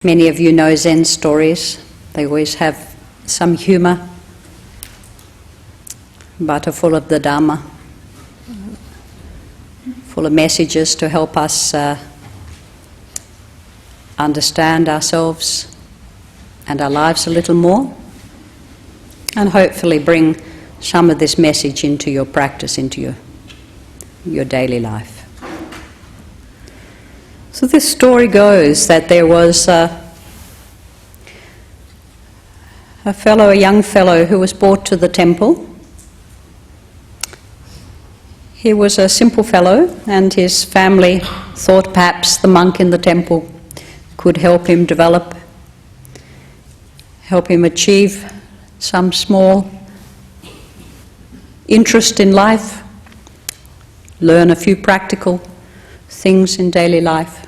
Many of you know Zen stories. They always have some humour, but are full of the Dharma, full of messages to help us understand ourselves and our lives a little more, and hopefully bring some of this message into your practice, into your daily life. So this story goes that there was a young fellow who was brought to the temple. He was a simple fellow, and his family thought perhaps the monk in the temple could help him develop, help him achieve some small interest in life, learn a few practical things in daily life,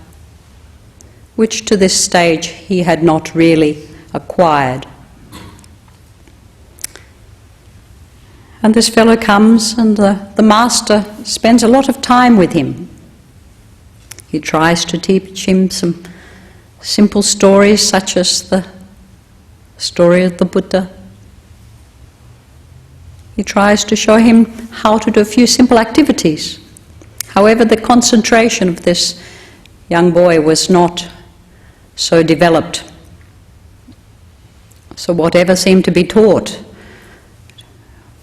which to this stage he had not really acquired. And this fellow comes, and the master spends a lot of time with him. He tries to teach him some simple stories, such as the story of the Buddha. He tries to show him how to do a few simple activities. However, the concentration of this young boy was not so developed. So whatever seemed to be taught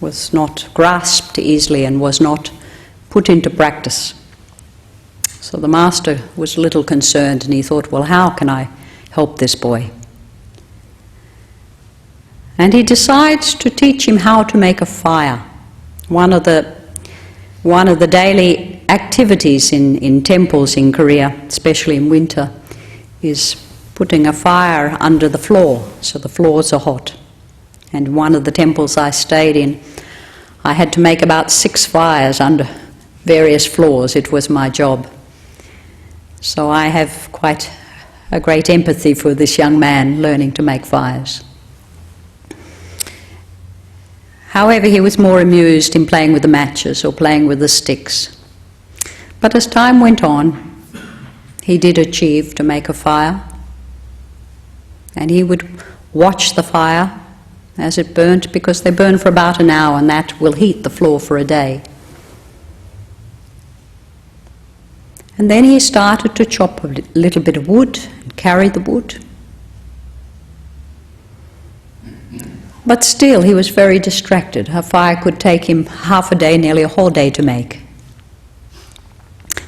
was not grasped easily and was not put into practice. So the master was a little concerned, and he thought, well, how can I help this boy? And he decides to teach him how to make a fire. One of the daily activities in temples in Korea, especially in winter, is putting a fire under the floor, so the floors are hot. And one of the temples I stayed in, I had to make about 6 fires under various floors. It was my job. So I have quite a great empathy for this young man learning to make fires. However, he was more amused in playing with the matches or playing with the sticks. But as time went on, he did achieve to make a fire, and he would watch the fire as it burnt, because they burn for about an hour, and that will heat the floor for a day. And then he started to chop a little bit of wood and carry the wood. But still he was very distracted. A fire could take him half a day, nearly a whole day to make.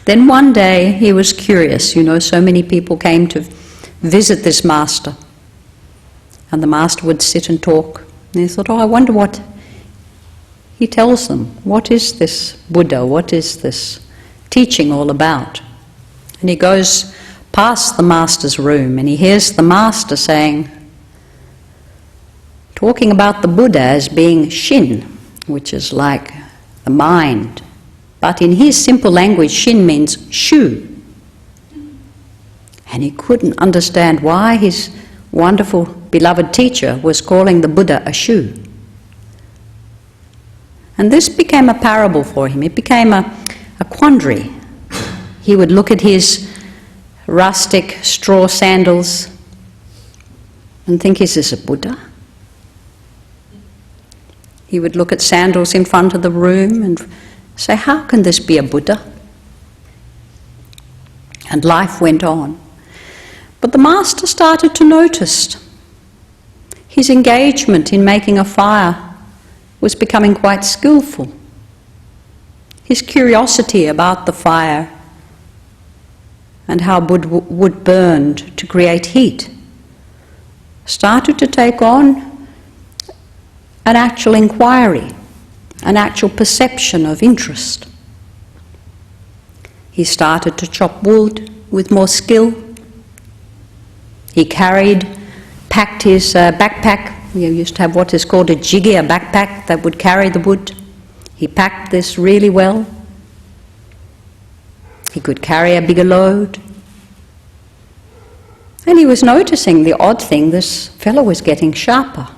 Then one day he was curious. So many people came to visit this master, and the master would sit and talk. And he thought, I wonder what he tells them. What is this Buddha? What is this teaching all about? And he goes past the master's room, and he hears the master talking about the Buddha as being Shin, which is like the mind. But in his simple language, Shin means shoe. And he couldn't understand why his wonderful, beloved teacher was calling the Buddha a shoe. And this became a parable for him. It became a quandary. He would look at his rustic straw sandals and think, is this a Buddha? He would look at sandals in front of the room and say, how can this be a Buddha? And life went on. But the master started to notice his engagement in making a fire was becoming quite skillful. His curiosity about the fire and how wood burned to create heat started to take on an actual inquiry, an actual perception of interest. He started to chop wood with more skill. He packed his backpack. We used to have what is called a jiggy, a backpack that would carry the wood. He packed this really well. He could carry a bigger load. And he was noticing the odd thing, this fellow was getting sharper.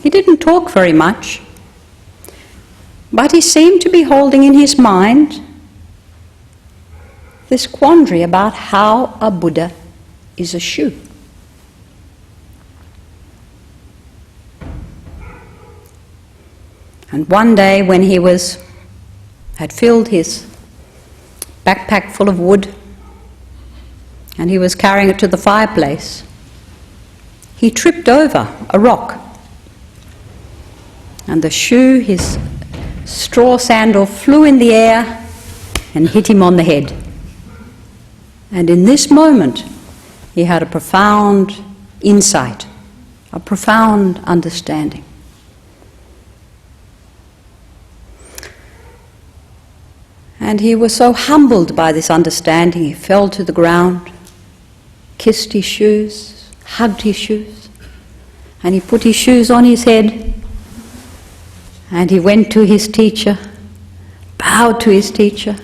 He didn't talk very much, but he seemed to be holding in his mind this quandary about how a Buddha is a shoe. And one day when he had filled his backpack full of wood and he was carrying it to the fireplace, he tripped over a rock. And the shoe, his straw sandal, flew in the air and hit him on the head. And in this moment, he had a profound insight, a profound understanding. And he was so humbled by this understanding, he fell to the ground, kissed his shoes, hugged his shoes, and he put his shoes on his head, and he went to his teacher, bowed to his teacher,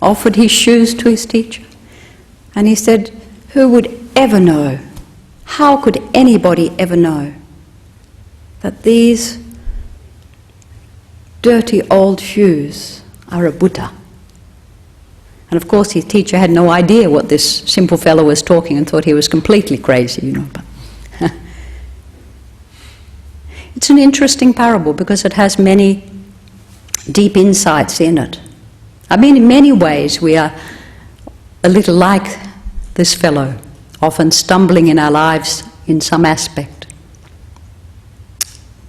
offered his shoes to his teacher, and he said, "Who would ever know, how could anybody ever know that these dirty old shoes are a Buddha?" And of course his teacher had no idea what this simple fellow was talking and thought he was completely crazy, you know. But it's an interesting parable because it has many deep insights in it. I mean, in many ways we are a little like this fellow, often stumbling in our lives in some aspect,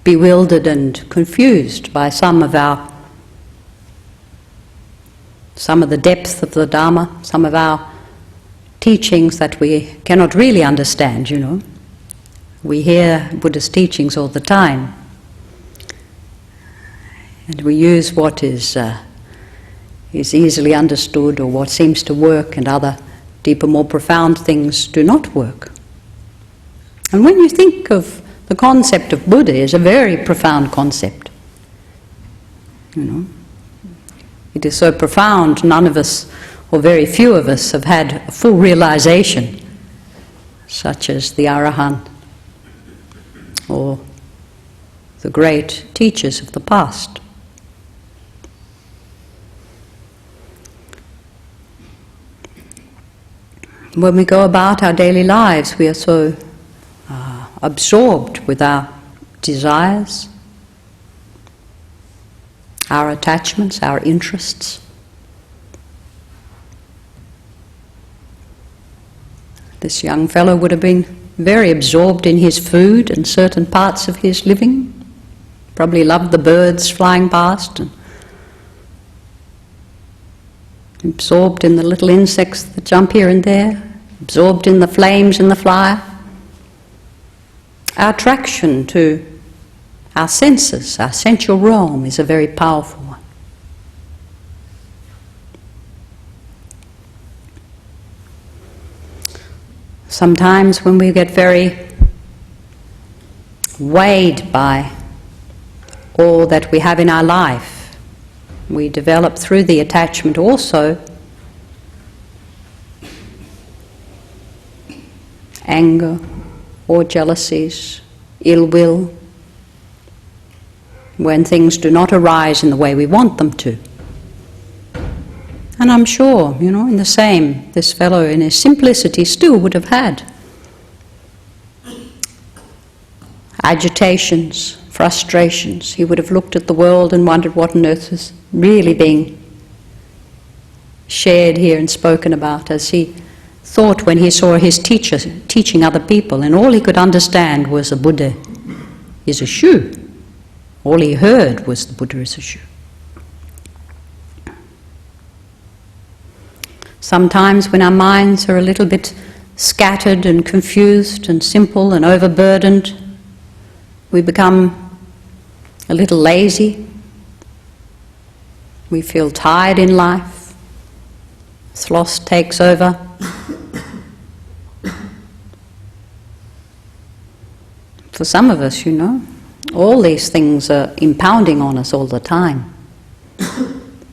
bewildered and confused by some of the depth of the Dharma, some of our teachings that we cannot really understand, you know. We hear Buddha's teachings all the time, and we use what is easily understood or what seems to work, and other deeper, more profound things do not work. And when you think of the concept of Buddha, is a very profound concept, you know. It is so profound, none of us, or very few of us, have had a full realization, such as the Arahant or the great teachers of the past. When we go about our daily lives, we are so absorbed with our desires, our attachments, our interests. This young fellow would have been very absorbed in his food and certain parts of his living, probably loved the birds flying past, and absorbed in the little insects that jump here and there, absorbed in the flames in the fire. Our attraction to our senses, our sensual realm, is a very powerful one. Sometimes when we get very weighed by all that we have in our life, we develop through the attachment also anger or jealousies, ill will, when things do not arise in the way we want them to. And I'm sure, you know, in the same, this fellow in his simplicity still would have had agitations, frustrations. He would have looked at the world and wondered what on earth was really being shared here and spoken about, as he thought when he saw his teacher teaching other people, and all he could understand was the Buddha is a shoe. All he heard was the Buddha is a shoe. Sometimes when our minds are a little bit scattered and confused and simple and overburdened, we become a little lazy. We feel tired in life. Sloth takes over. For some of us, you know, all these things are impounding on us all the time.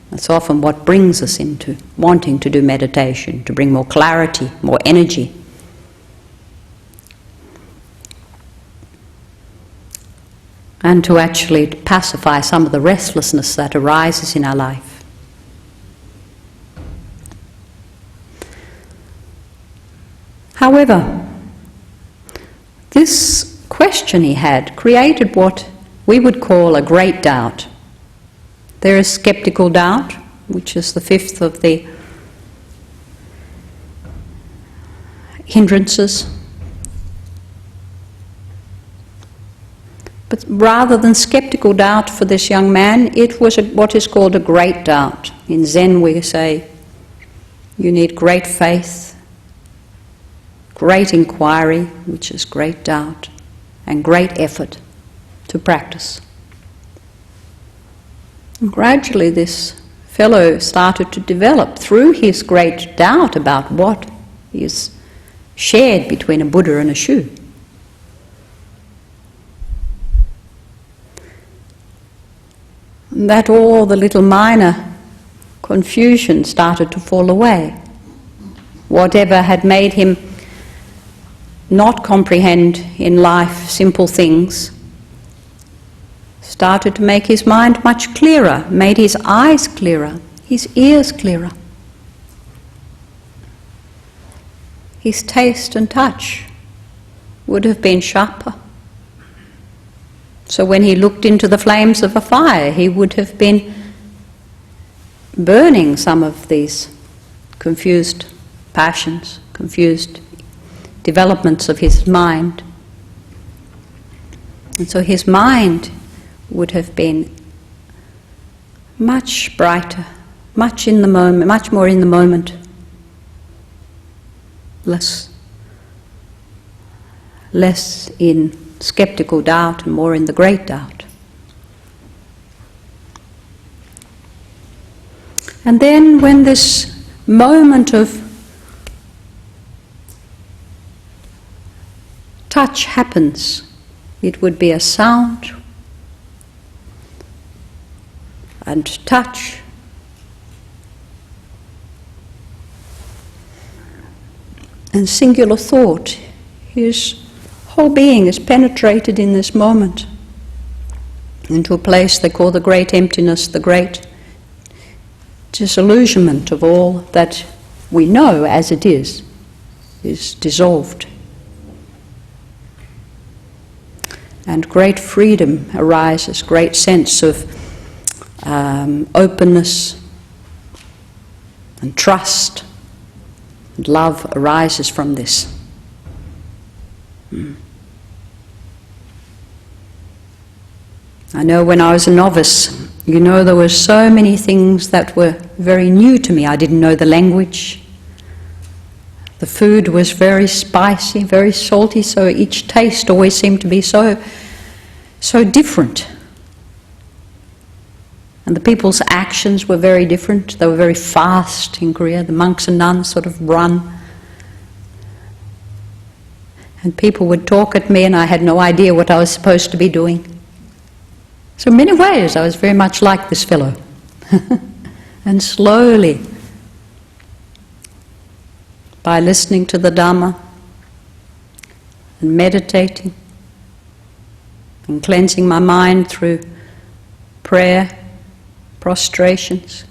That's often what brings us into wanting to do meditation, to bring more clarity, more energy. And to actually pacify some of the restlessness that arises in our life. However, this question he had created what we would call a great doubt. There is skeptical doubt, which is the fifth of the hindrances. But rather than skeptical doubt for this young man, it was what is called a great doubt. In Zen we say you need great faith, great inquiry, which is great doubt, and great effort to practice. And gradually this fellow started to develop through his great doubt about what is shared between a Buddha and a shoe. And that all the little minor confusion started to fall away. Whatever had made him not comprehend in life simple things started to make his mind much clearer, made his eyes clearer, his ears clearer. His taste and touch would have been sharper. So when he looked into the flames of a fire, he would have been burning some of these confused passions, confused developments of his mind. And so his mind would have been much brighter, much in the moment, much more in the moment, less in skeptical doubt and more in the great doubt. And then when this moment of touch happens, it would be a sound and touch and singular thought. His whole being is penetrated in this moment into a place they call the great emptiness, the great disillusionment of all that we know as it is dissolved. And great freedom arises, great sense of openness and trust and love arises from this. I know when I was a novice, there were so many things that were very new to me. I didn't know the language. The food was very spicy, very salty, so each taste always seemed to be so different. And the people's actions were very different. They were very fast in Korea. The monks and nuns sort of run. And people would talk at me and I had no idea what I was supposed to be doing. So in many ways I was very much like this fellow. And slowly, by listening to the Dhamma and meditating and cleansing my mind through prayer, prostrations,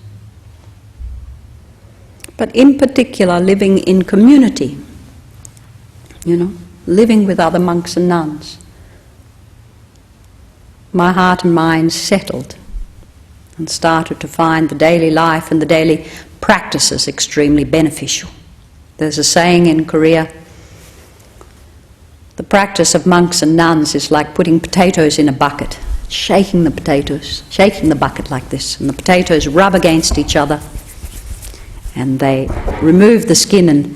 but in particular living in community, living with other monks and nuns, my heart and mind settled and started to find the daily life and the daily practices extremely beneficial. There's a saying in Korea, the practice of monks and nuns is like putting potatoes in a bucket, shaking the bucket like this, and the potatoes rub against each other, and they remove the skin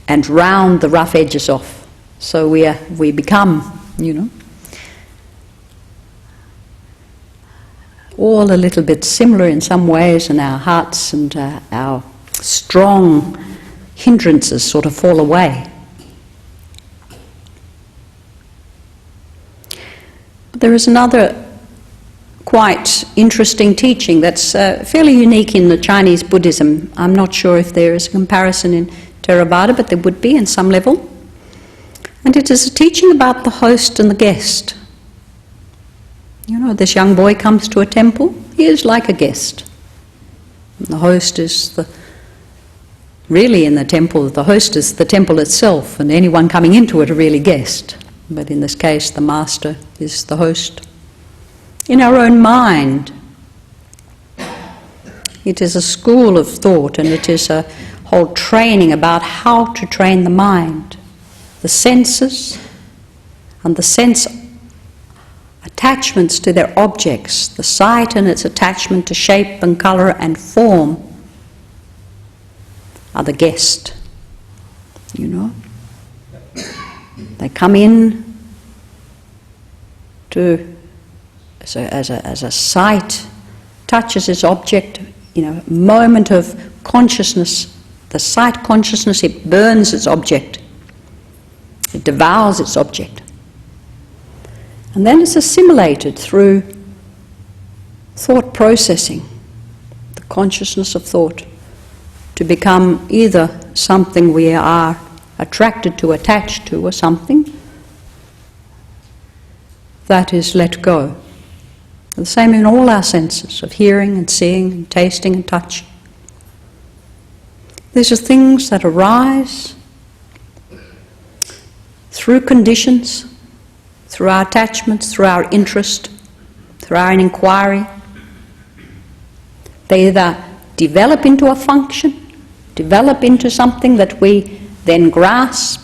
and round the rough edges off. So we become, all a little bit similar in some ways, and our hearts and our strong hindrances sort of fall away. But there is another quite interesting teaching that's fairly unique in the Chinese Buddhism. I'm not sure if there is a comparison in Theravada, but there would be in some level. And it is a teaching about the host and the guest. This young boy comes to a temple, he is like a guest. And the host is the Really, in the temple, the host is the temple itself, and anyone coming into it are really guest. But in this case, the master is the host. In our own mind, it is a school of thought, and it is a whole training about how to train the mind, the senses, and the sense attachments to their objects, the sight and its attachment to shape and colour and form are the guest, you know. They come in to, as a sight touches its object, you know, a moment of consciousness, the sight consciousness, it burns its object, it devours its object. And then it's assimilated through thought processing, the consciousness of thought, to become either something we are attracted to, attached to, or something that is let go. The same in all our senses of hearing and seeing and tasting and touch. These are things that arise through conditions, through our attachments, through our interest, through our inquiry. They either develop into a function, develop into something that we then grasp,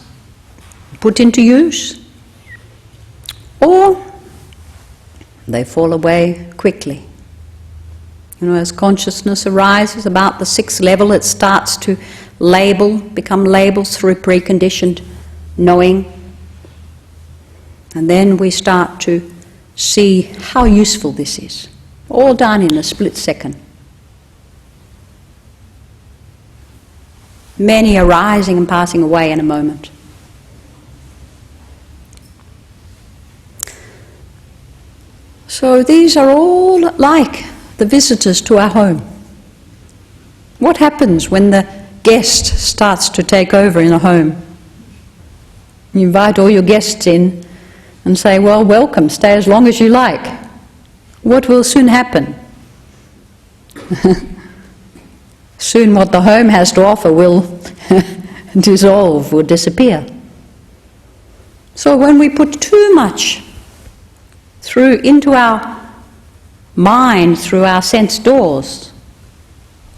put into use, or they fall away quickly. You know, as consciousness arises about the 6th level, it starts to become labels through preconditioned knowing. And then we start to see how useful this is. All done in a split second. Many arising and passing away in a moment. So these are all like the visitors to our home. What happens when the guest starts to take over in a home? You invite all your guests in and say, well, welcome, stay as long as you like. What will soon happen? Soon what the home has to offer will dissolve, will disappear. So when we put too much into our mind, through our sense doors,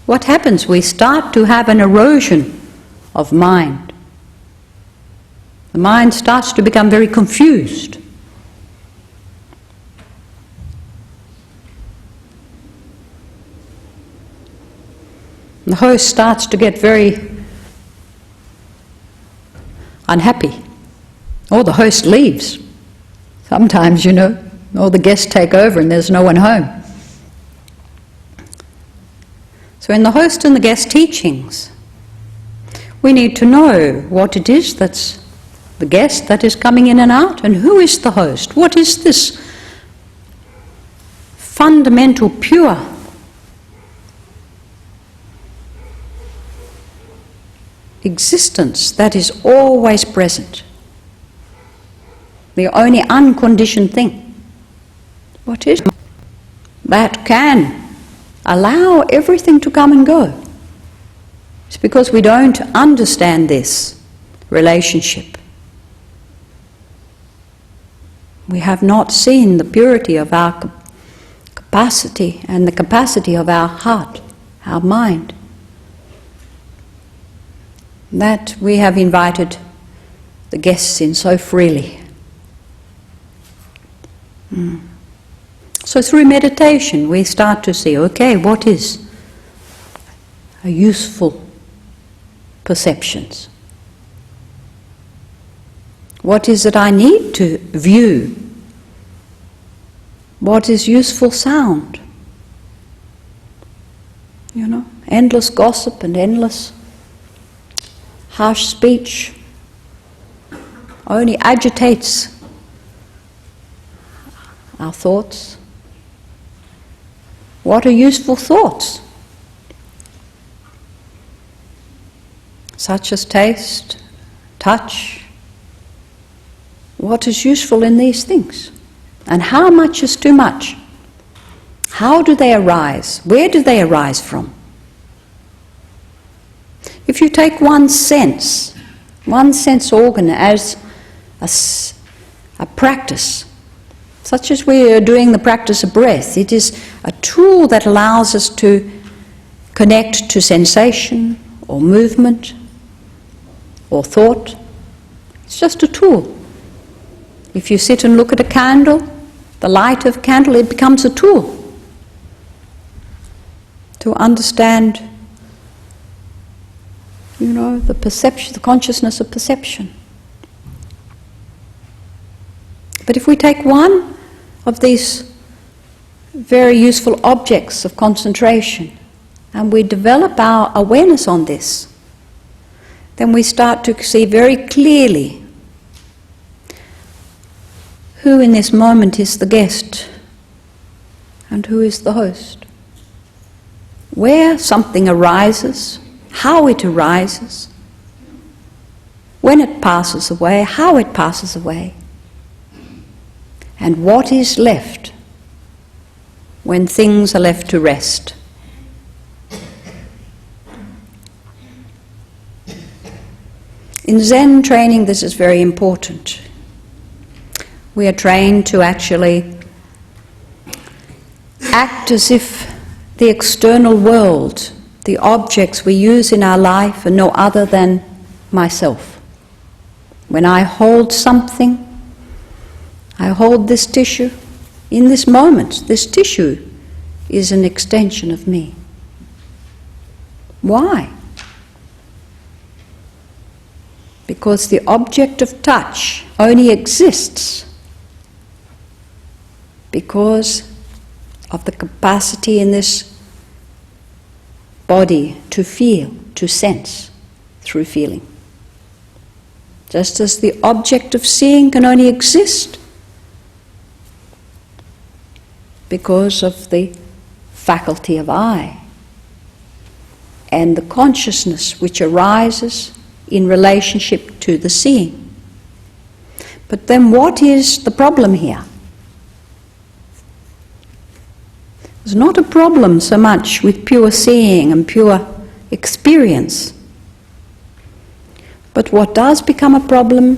what happens? We start to have an erosion of mind. The mind starts to become very confused. The host starts to get very unhappy. Or the host leaves. Sometimes, you know, all the guests take over and there's no one home. So in the host and the guest teachings, we need to know what it is that's the guest that is coming in and out, and who is the host. What is this fundamental, pure existence that is always present, the only unconditioned thing? What is it that can allow everything to come and go? It's because we don't understand this relationship. We have not seen the purity of our capacity and the capacity of our heart, our mind, that we have invited the guests in so freely. So through meditation we start to see, okay, what is a useful perceptions? What is it I need to view? What is useful sound? You know, endless gossip and endless harsh speech only agitates our thoughts. What are useful thoughts? Such as taste, touch. What is useful in these things? And how much is too much? How do they arise? Where do they arise from? If you take one sense organ as a practice, such as we are doing the practice of breath, it is a tool that allows us to connect to sensation or movement or thought. It's just a tool. If you sit and look at a candle, the light of a candle, it becomes a tool to understand, the perception, the consciousness of perception. But if we take one of these very useful objects of concentration and we develop our awareness on this, then we start to see very clearly who in this moment is the guest and who is the host. Where something arises, how it arises, when it passes away, how it passes away, and what is left when things are left to rest. In Zen training, this is very important. We are trained to actually act as if the external world, the objects we use in our life, are no other than myself. When I hold something, I hold this tissue. In this moment, this tissue is an extension of me. Why? Because the object of touch only exists because of the capacity in this body to feel, to sense through feeling. Just as the object of seeing can only exist because of the faculty of eye and the consciousness which arises in relationship to the seeing. But then what is the problem here? There's not a problem so much with pure seeing and pure experience. But what does become a problem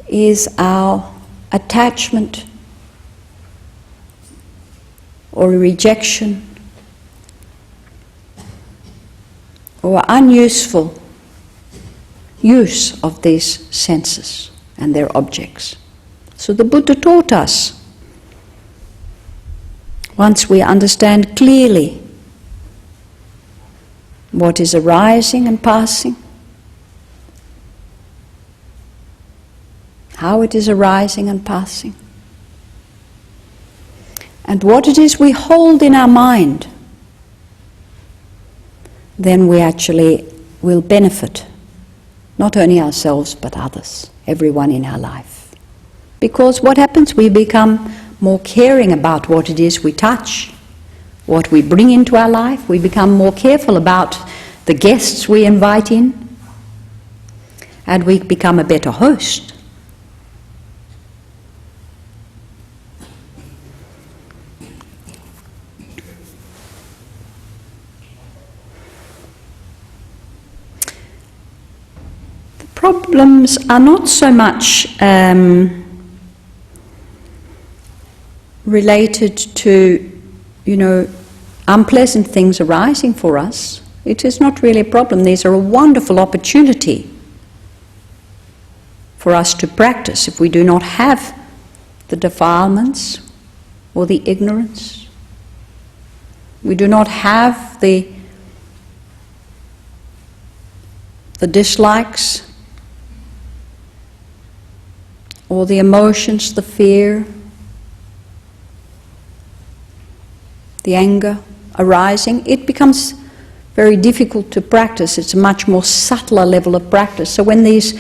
is our attachment or rejection or unuseful use of these senses and their objects. So the Buddha taught us, once we understand clearly what is arising and passing, how it is arising and passing, and what it is we hold in our mind, then we actually will benefit not only ourselves but others, everyone in our life. Because what happens? We become more caring about what it is we touch, what we bring into our life. We become more careful about the guests we invite in, and we become a better host. The problems are not so much related to, unpleasant things arising for us. It is not really a problem. These are a wonderful opportunity for us to practice if we do not have the defilements or the ignorance. We do not have the dislikes or the emotions, the fear, the anger arising. It becomes very difficult to practice. It's a much more subtler level of practice. So when these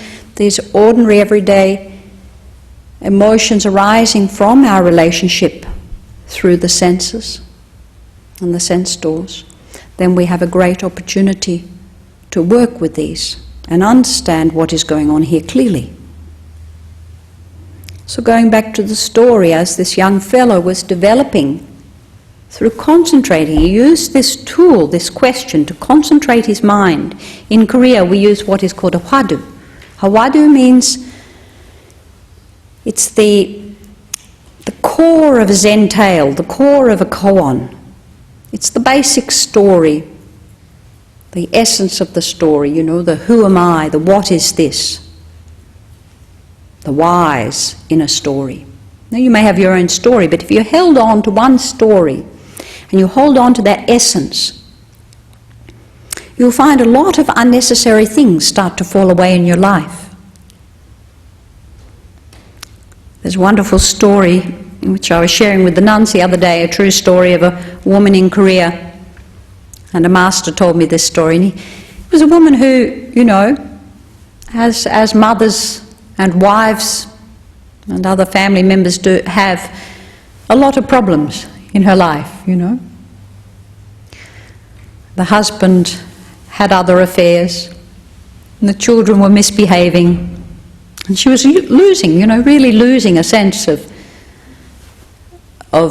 ordinary everyday emotions arising from our relationship through the senses and the sense doors, then we have a great opportunity to work with these and understand what is going on here clearly. So going back to the story, as this young fellow was developing through concentrating. He used this tool, this question, to concentrate his mind. In Korea we use what is called a hwadu. Hwadu means it's the core of a Zen tale, the core of a koan. It's the basic story, the essence of the story, you know, the who am I, the what is this, the whys in a story. Now you may have your own story, but if you held on to one story and you hold on to that essence, you'll find a lot of unnecessary things start to fall away in your life. There's a wonderful story which I was sharing with the nuns the other day, a true story of a woman in Korea. And a master told me this story. And it was a woman who, you know, as mothers and wives and other family members do, have a lot of problems in her life, you know. The husband had other affairs, and the children were misbehaving, and she was losing, you know, really losing a sense of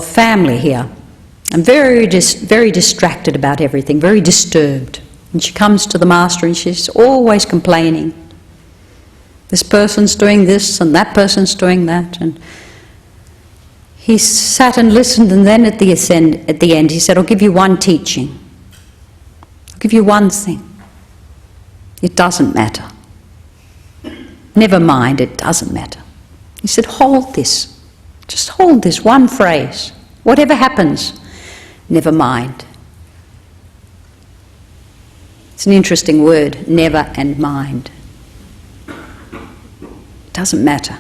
family here, and very distracted about everything, very disturbed. And she comes to the master and she's always complaining. This person's doing this and that person's doing that. And he sat and listened, and then at the end he said, I'll give you one teaching. I'll give you one thing. It doesn't matter. Never mind, it doesn't matter. He said, hold this. Just hold this one phrase. Whatever happens, never mind. It's an interesting word, never and mind. It doesn't matter.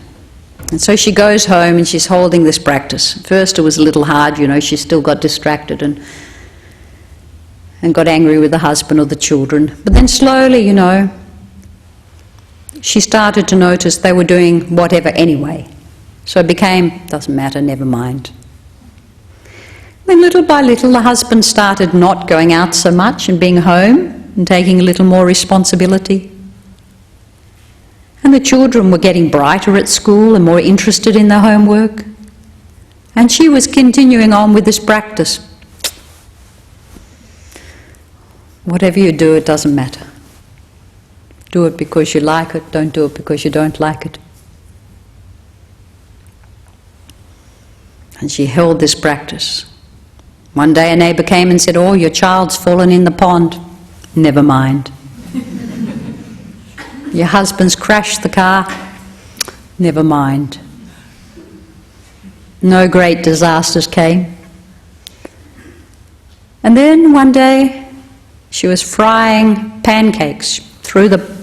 And so she goes home and she's holding this practice. First it was a little hard, you know, she still got distracted and got angry with the husband or the children. But then slowly, you know, she started to notice they were doing whatever anyway. So it became, doesn't matter, never mind. Then little by little the husband started not going out so much and being home and taking a little more responsibility. And the children were getting brighter at school and more interested in their homework. And she was continuing on with this practice. Whatever you do, it doesn't matter. Do it because you like it, don't do it because you don't like it. And she held this practice. One day a neighbour came and said, oh, your child's fallen in the pond. Never mind. Your husband's crashed the car. Never mind. No great disasters came. And then one day she was frying pancakes, threw the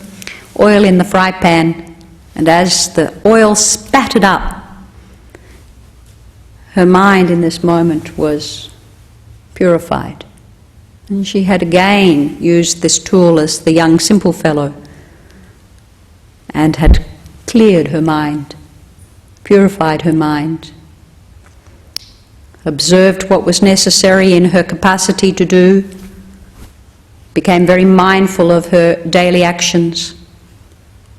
oil in the fry pan, and as the oil spattered up, her mind in this moment was purified. And she had again used this tool as the young simple fellow and had cleared her mind, purified her mind, observed what was necessary in her capacity to do, became very mindful of her daily actions,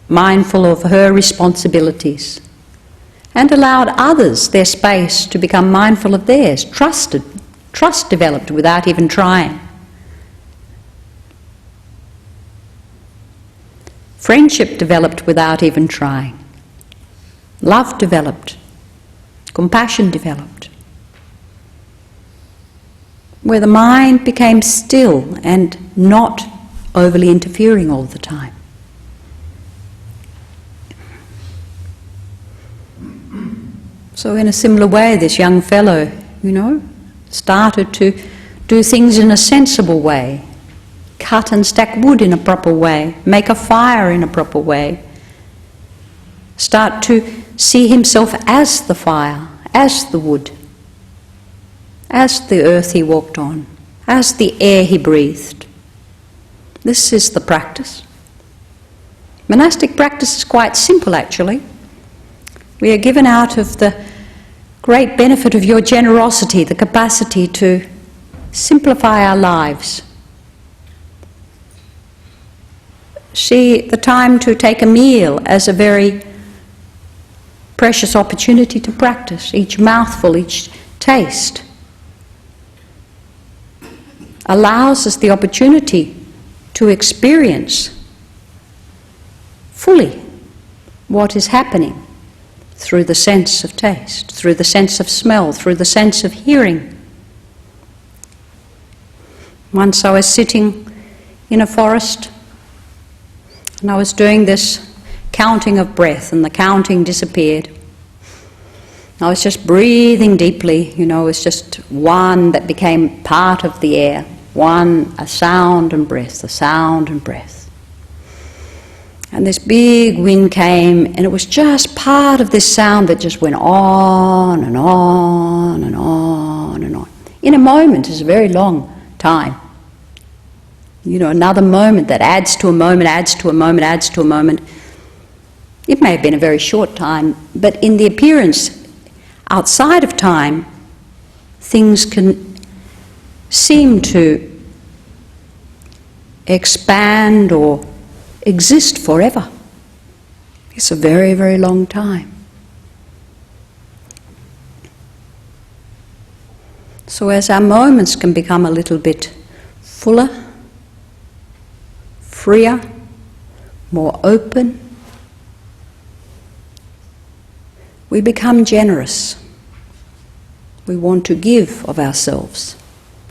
mindful of her responsibilities, and allowed others their space to become mindful of theirs. Trust developed without even trying. Friendship developed without even trying. Love developed. Compassion developed. Where the mind became still and not overly interfering all the time. So in a similar way, this young fellow, you know, started to do things in a sensible way, cut and stack wood in a proper way, make a fire in a proper way, start to see himself as the fire, as the wood, as the earth he walked on, as the air he breathed. This is the practice. Monastic practice is quite simple, actually. We are given out of the great benefit of your generosity, the capacity to simplify our lives. See the time to take a meal as a very precious opportunity to practice, each mouthful, each taste. allows us the opportunity to experience fully what is happening through the sense of taste, through the sense of smell, through the sense of hearing. Once I was sitting in a forest and I was doing this counting of breath, and the counting disappeared. I was just breathing deeply, it was just one that became part of the air. A sound and breath, a sound and breath. And this big wind came, and it was just part of this sound that just went on and on and on and on. In a moment is a very long time. Another moment that adds to a moment, adds to a moment, adds to a moment. It may have been a very short time, but in the appearance, outside of time, things can seem to expand or exist forever. It's a very, very long time. So as our moments can become a little bit fuller, freer, more open, we become generous. We want to give of ourselves.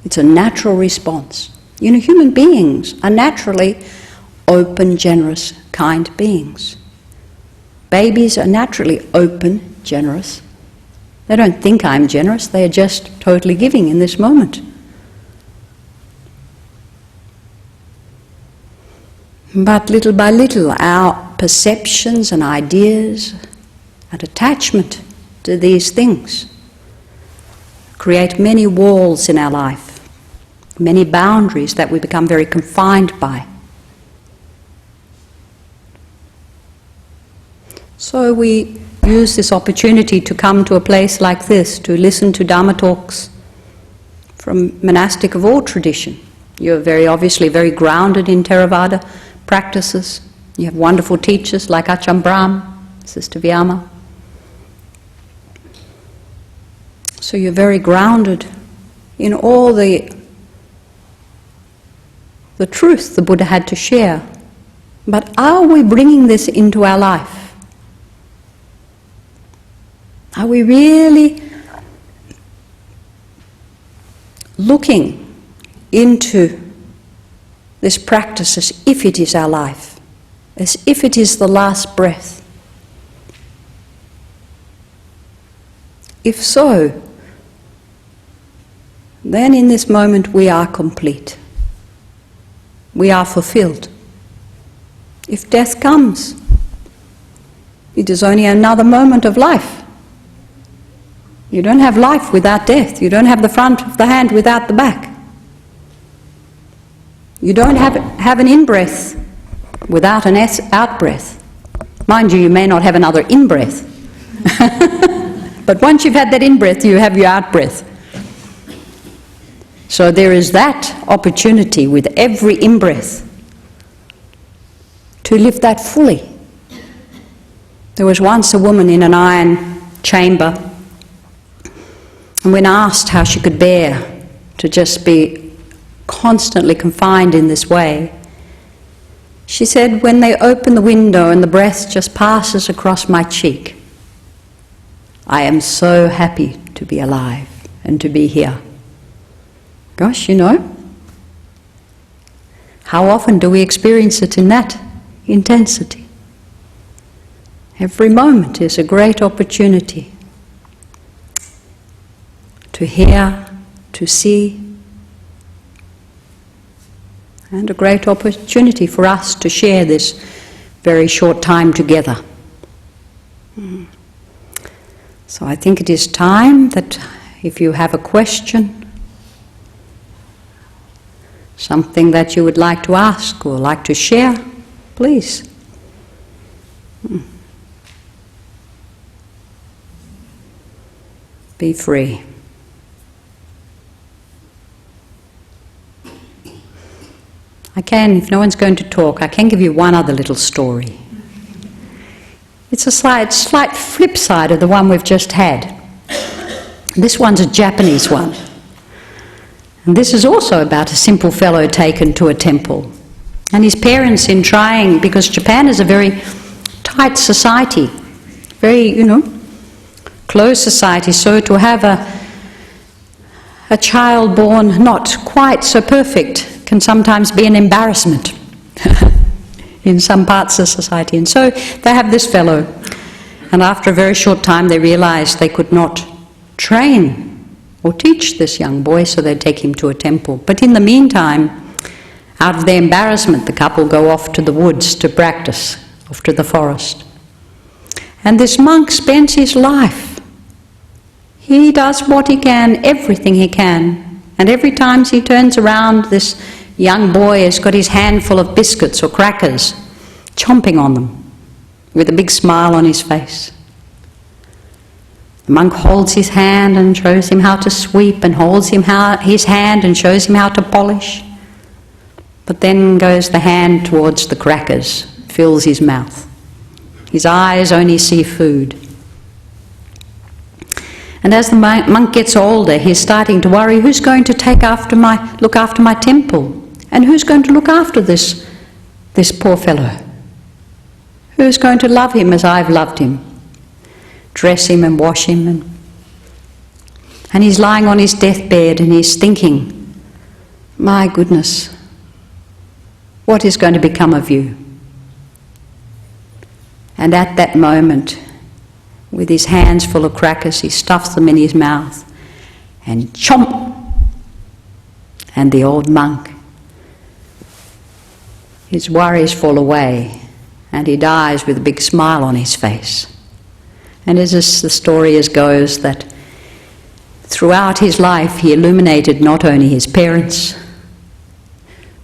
It's a natural response. Human beings are naturally open, generous, kind beings. Babies are naturally open, generous. They don't think I'm generous, they are just totally giving in this moment. But little by little, our perceptions and ideas and attachment to these things create many walls in our life, many boundaries that we become very confined by. So we use this opportunity to come to a place like this, to listen to Dharma talks from monastic of all tradition. You're very obviously very grounded in Theravada practices. You have wonderful teachers like Ajahn Brahm, Sister Vyama. So you're very grounded in all the truth the Buddha had to share. But are we bringing this into our life? Are we really looking into this practice as if it is our life, as if it is the last breath? If so, then in this moment we are complete. We are fulfilled. If death comes, it is only another moment of life. You don't have life without death. You don't have the front of the hand without the back. You don't have an in-breath without an out-breath. Mind you, you may not have another in-breath. But once you've had that in-breath, you have your out-breath. So there is that opportunity with every in-breath to live that fully. There was once a woman in an iron chamber, and when asked how she could bear to just be constantly confined in this way, she said, when they open the window and the breath just passes across my cheek, I am so happy to be alive and to be here. Gosh, how often do we experience it in that intensity? Every moment is a great opportunity to hear, to see, and a great opportunity for us to share this very short time together. So I think it is time that if you have a question, something that you would like to ask or like to share, please. Be free. If no one's going to talk, I can give you one other little story. It's a slight flip side of the one we've just had. This one's a Japanese one. And this is also about a simple fellow taken to a temple. And his parents, in trying, because Japan is a very tight society, very, closed society, so to have a child born not quite so perfect can sometimes be an embarrassment in some parts of society. And so they have this fellow, and after a very short time they realized they could not train or teach this young boy, so they take him to a temple. But in the meantime, out of their embarrassment, the couple go off to the woods to practice, off to the forest. And this monk spends his life. He does what he can, everything he can. And every time he turns around, this young boy has got his hand full of biscuits or crackers, chomping on them, with a big smile on his face. The monk holds his hand and shows him how to sweep, and holds his hand and shows him how to polish. But then goes the hand towards the crackers, fills his mouth. His eyes only see food. And as the monk gets older, he's starting to worry, who's going to look after my temple? And who's going to look after this poor fellow? Who's going to love him as I've loved him? Dress him and wash him. And he's lying on his deathbed and he's thinking, my goodness, what is going to become of you? And at that moment, with his hands full of crackers, he stuffs them in his mouth and chomp! And the old monk, his worries fall away and he dies with a big smile on his face. And as the story goes, that throughout his life he illuminated not only his parents,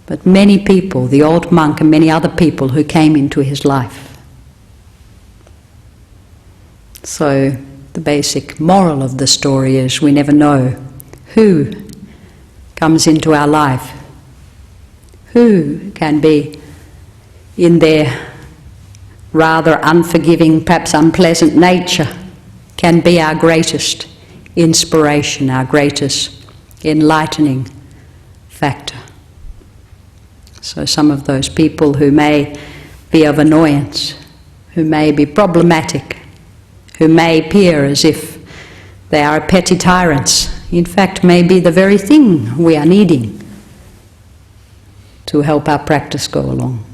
but many people, the old monk and many other people who came into his life. So the basic moral of the story is we never know who comes into our life, who can be in their rather unforgiving, perhaps unpleasant nature, can be our greatest inspiration, our greatest enlightening factor. So some of those people who may be of annoyance, who may be problematic, who may appear as if they are petty tyrants, in fact may be the very thing we are needing to help our practice go along.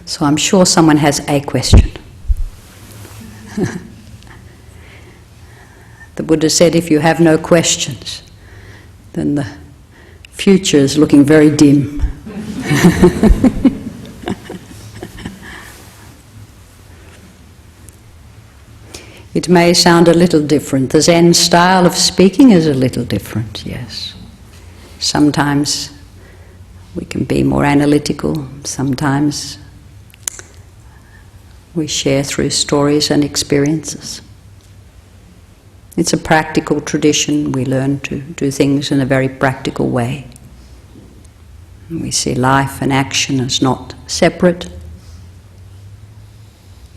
So I'm sure someone has a question. The Buddha said if you have no questions, then the future is looking very dim. It may sound a little different. The Zen style of speaking is a little different, yes. Sometimes we can be more analytical, sometimes we share through stories and experiences. It's a practical tradition. We learn to do things in a very practical way. We see life and action as not separate.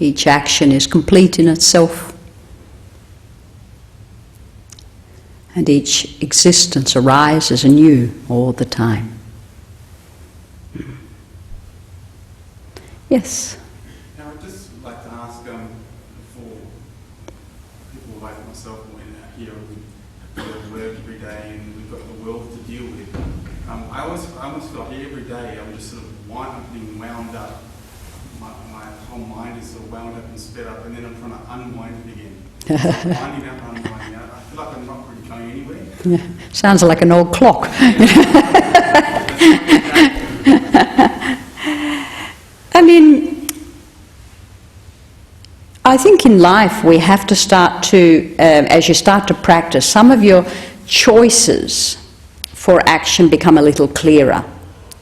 Each action is complete in itself. And each existence arises anew all the time. Yes? Now, I'd just like to ask, for people like myself, when we're out here and we work every day and we've got the world to deal with, I almost feel like every day I'm just sort of being wound up. My whole mind is sort of wound up and sped up, and then I'm trying to unwind it again. Winding up, unwinding out. I feel like I'm not really going anywhere. Yeah. Sounds like an old clock. I mean, I think in life we have to start to, as you start to practice, some of your choices for action become a little clearer,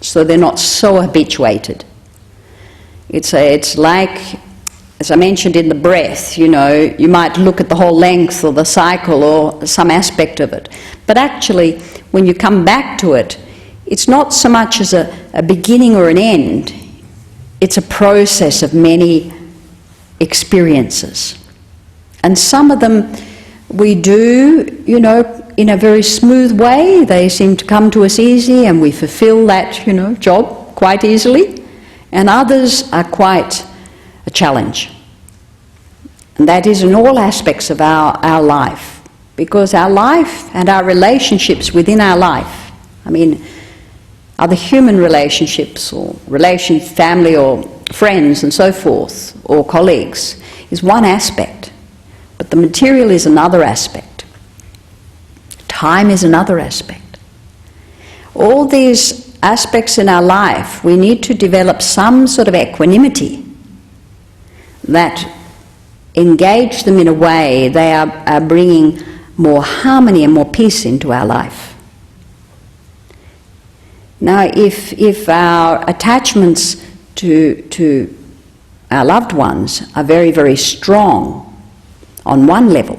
so they're not so habituated. It's like, as I mentioned in the breath, you might look at the whole length or the cycle or some aspect of it. But actually, when you come back to it, it's not so much as a beginning or an end. It's a process of many experiences. And some of them we do, in a very smooth way. They seem to come to us easy, and we fulfill that, job quite easily. And others are quite a challenge. And that is in all aspects of our life. Because our life and our relationships within our life, other human relationships or family or friends and so forth, or colleagues, is one aspect. But the material is another aspect. Time is another aspect. All these aspects in our life, we need to develop some sort of equanimity that engage them in a way they are bringing more harmony and more peace into our life. Now, if our attachments to our loved ones are very, very strong on one level,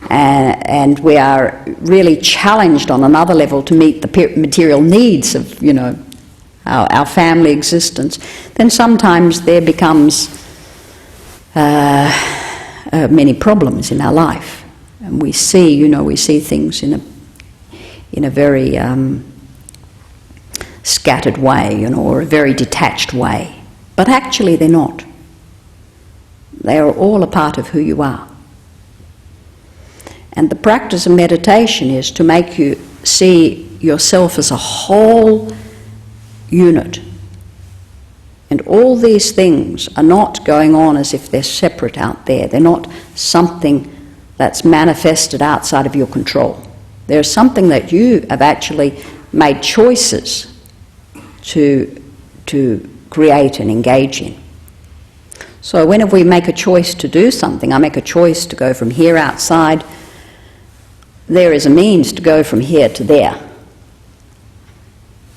and we are really challenged on another level to meet the material needs of, our family existence, then sometimes there becomes many problems in our life. And we see things in a very scattered way, or a very detached way. But actually they're not. They are all a part of who you are. And the practice of meditation is to make you see yourself as a whole unit. And all these things are not going on as if they're separate out there. They're not something that's manifested outside of your control. There's something that you have actually made choices to create and engage in. So whenever we make a choice to do something, I make a choice to go from here outside, there is a means to go from here to there.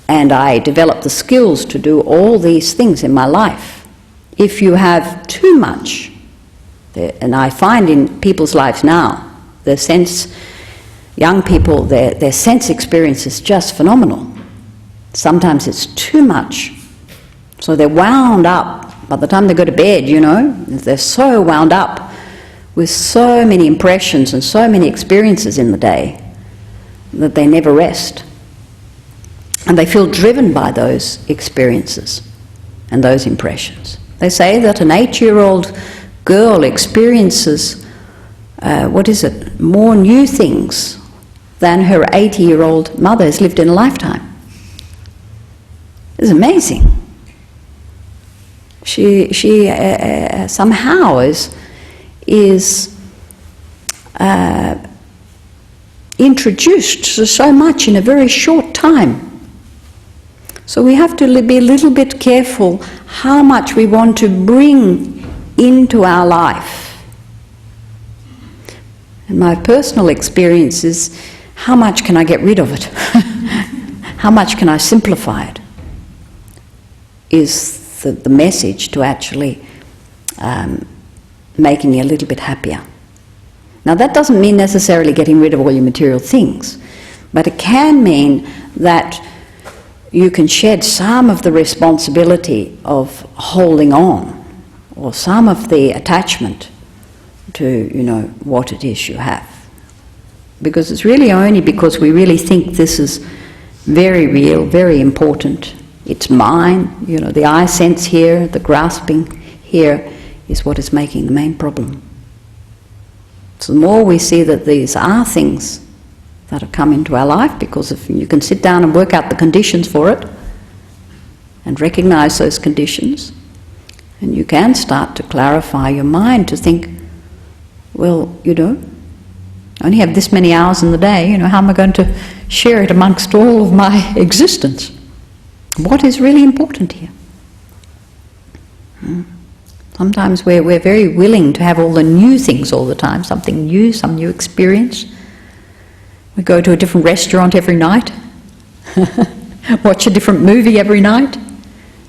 And I develop the skills to do all these things in my life. If you have too much, and I find in people's lives now, young people, their sense experience is just phenomenal. Sometimes it's too much. So they're wound up. By the time they go to bed, they're so wound up with so many impressions and so many experiences in the day that they never rest. And they feel driven by those experiences and those impressions. They say that an 8-year-old girl experiences, more new things than her 80-year-old mother has lived in a lifetime. It's amazing. She somehow is introduced to so much in a very short time. So we have to be a little bit careful how much we want to bring into our life. And my personal experience is, how much can I get rid of it? How much can I simplify it? Is the message to actually making you a little bit happier. Now that doesn't mean necessarily getting rid of all your material things, but it can mean that you can shed some of the responsibility of holding on, or some of the attachment to, what it is you have. Because it's really only because we really think this is very real, very important, it's mine, the I sense here, the grasping here is what is making the main problem. So the more we see that these are things that have come into our life, because if you can sit down and work out the conditions for it and recognize those conditions, and you can start to clarify your mind to think, well, I only have this many hours in the day, how am I going to share it amongst all of my existence? What is really important here? Sometimes we're very willing to have all the new things all the time, something new, some new experience. We go to a different restaurant every night, watch a different movie every night.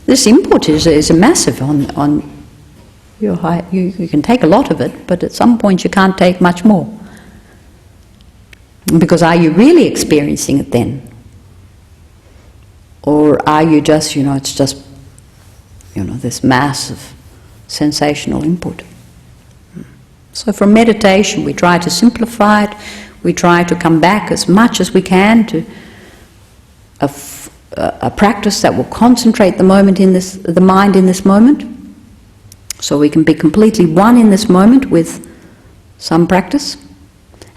This input is a massive on your height. You can take a lot of it, but at some point you can't take much more. Because are you really experiencing it then? Or are you just, it's just, this massive sensational input? So from meditation we try to simplify it, we try to come back as much as we can to a practice that will concentrate the mind in this moment, so we can be completely one in this moment with some practice.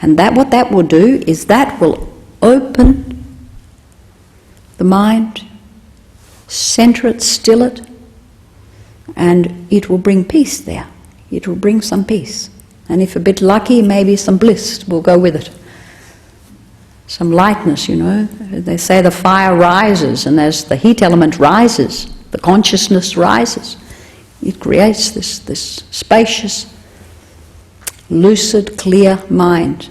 And what that will do is that will open the mind, center it, still it, and it will bring peace there. It will bring some peace. And if a bit lucky, maybe some bliss will go with it. Some lightness, you know. They say the fire rises, and as the heat element rises, the consciousness rises. It creates this spacious, lucid, clear mind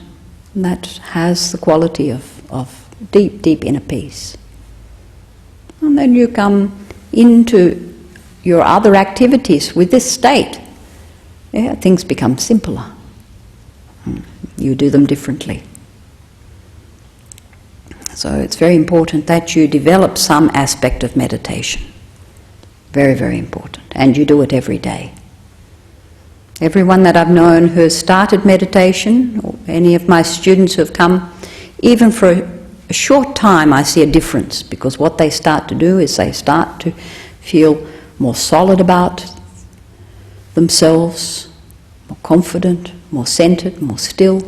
that has the quality of deep, deep inner peace. And then you come into your other activities with this state. Yeah, things become simpler. You do them differently. So it's very important that you develop some aspect of meditation. Very, very important. And you do it every day. Everyone that I've known who has started meditation, or any of my students who have come, even for a short time, I see a difference, because what they start to do is they start to feel more solid about themselves, more confident, more centered, more still,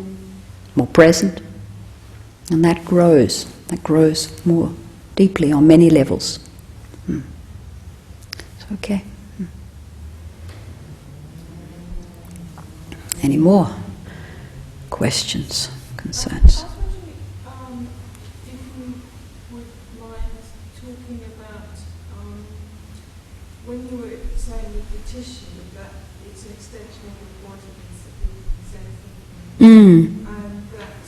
more present. And that grows more deeply on many levels. It's okay. Any more questions, concerns? I was wondering if you would mind talking about when you were saying with the tissue that it's an extension of your body, and that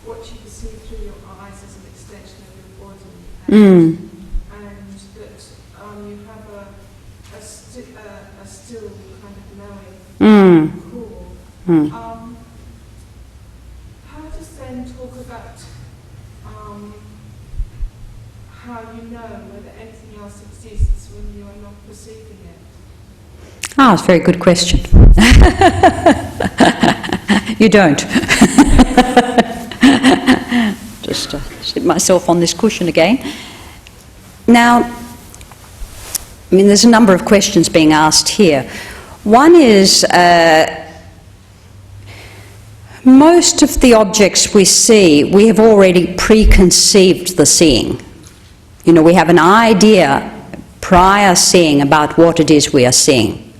what you perceive through your eyes is an extension of your body, and that you have a still kind of knowing core. How does then talk about how you know whether anything else exists when you are not perceiving it? Ah, it's a very good question. You don't. Just sit myself on this cushion again. Now, I mean, there's a number of questions being asked here. One is, most of the objects we see, we have already preconceived the seeing. You know, we have an idea, prior seeing, about what it is we are seeing.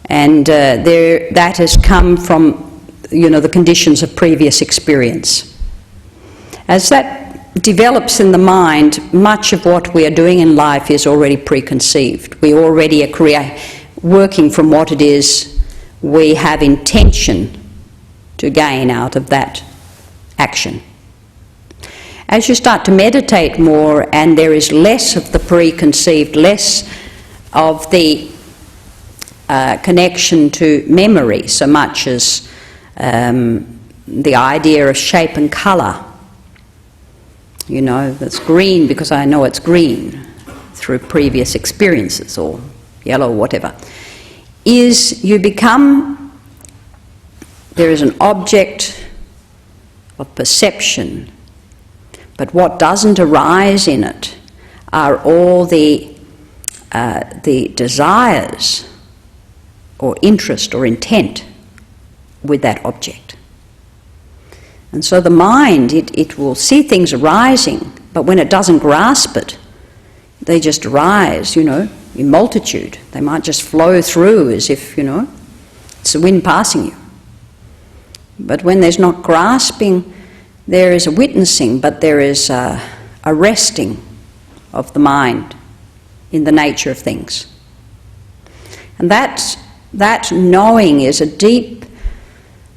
And that has come from, you know, the conditions of previous experience. As that develops in the mind, much of what we are doing in life is already preconceived. We already are working from what it is we have intention to gain out of that action. As you start to meditate more and there is less of the preconceived, less of the connection to memory, so much as the idea of shape and colour. You know, that's green because I know it's green through previous experiences, or yellow, whatever. You become, there is an object of perception, but what doesn't arise in it are all the desires or interest or intent with that object. And so the mind, it will see things arising, but when it doesn't grasp it, they just arise, you know, in multitude. They might just flow through as if, you know, it's the wind passing you. But when there's not grasping, there is a witnessing, but there is a resting of the mind in the nature of things. And that knowing is a deep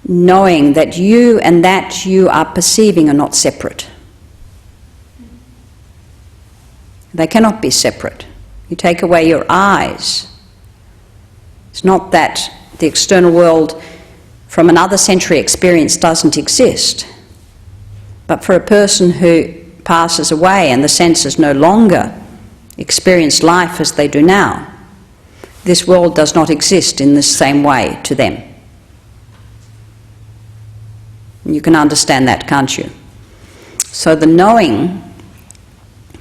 knowing that you and that you are perceiving are not separate. They cannot be separate. You take away your eyes. It's not that the external world from another century experience doesn't exist, but for a person who passes away and the senses no longer experience life as they do now, this world does not exist in the same way to them. You can understand that, can't you? So the knowing,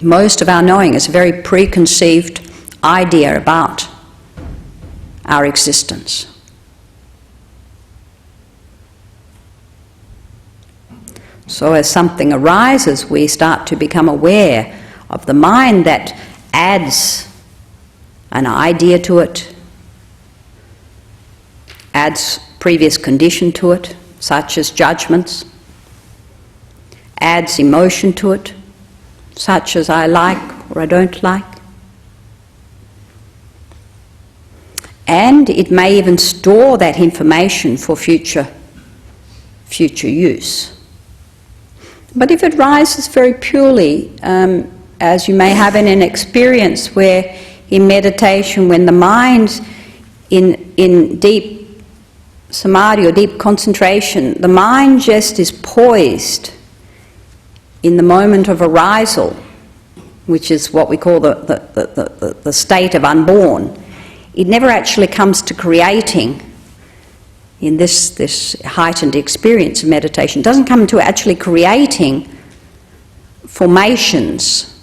most of our knowing is a very preconceived idea about our existence. So as something arises, we start to become aware of the mind that adds an idea to it, adds previous condition to it, such as judgments, adds emotion to it, such as I like or I don't like. And it may even store that information for future use. But if it rises very purely, as you may have in an experience where in meditation, when the mind in deep samadhi or deep concentration, the mind just is poised in the moment of arisal, which is what we call the state of unborn. It never actually comes to creating in this heightened experience of meditation. It doesn't come to actually creating formations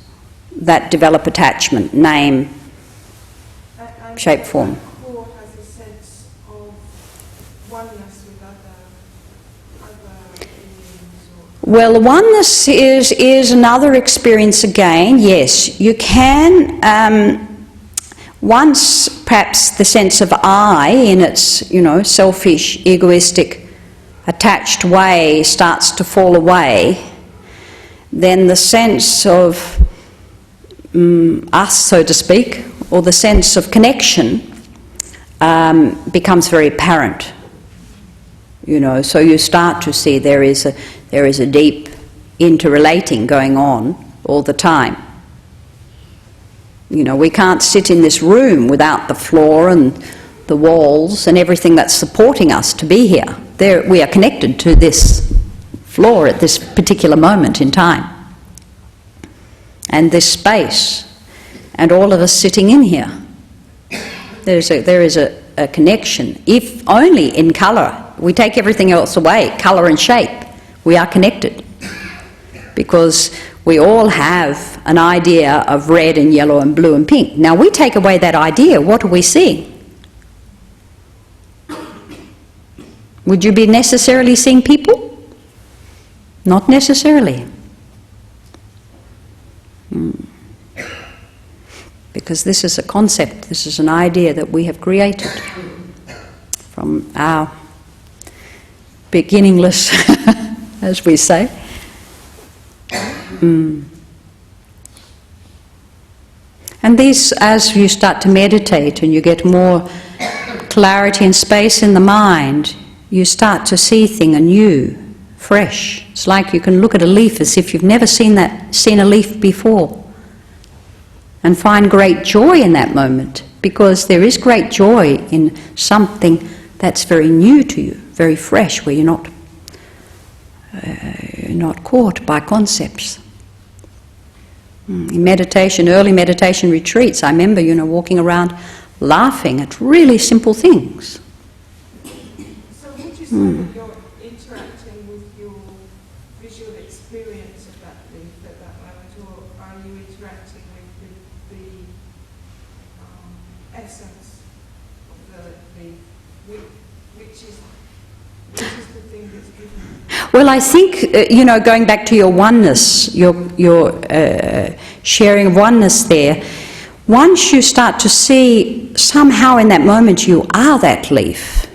that develop attachment, name, shape, form. Core has a sense of oneness with other beings. Well, the oneness is another experience again, yes. You can, once perhaps the sense of I in its, selfish, egoistic, attached way starts to fall away, then the sense of us, so to speak, or the sense of connection becomes very apparent. So you start to see there is a deep interrelating going on all the time. We can't sit in this room without the floor and the walls and everything that's supporting us to be here. We are connected to this floor at this particular moment in time. And this space, and all of us sitting in here. There is a connection, if only in colour. We take everything else away, colour and shape. We are connected. Because we all have an idea of red and yellow and blue and pink. Now we take away that idea, what are we seeing? Would you be necessarily seeing people? Not necessarily. Because this is a concept, this is an idea that we have created from our beginningless, as we say. And these, as you start to meditate and you get more clarity and space in the mind, you start to see things anew, fresh. It's like you can look at a leaf as if you've never seen a leaf before, and find great joy in that moment, because there is great joy in something that's very new to you, very fresh, where you're not caught by concepts. In meditation, early meditation retreats, I remember, walking around laughing at really simple things. So would you say that you're interacting with your visual experience of that leaf at that moment, or are you interacting with the essence of the leaf, which is the thing that's given you? Well, I think, going back to your oneness, your sharing of oneness there, once you start to see somehow in that moment you are that leaf,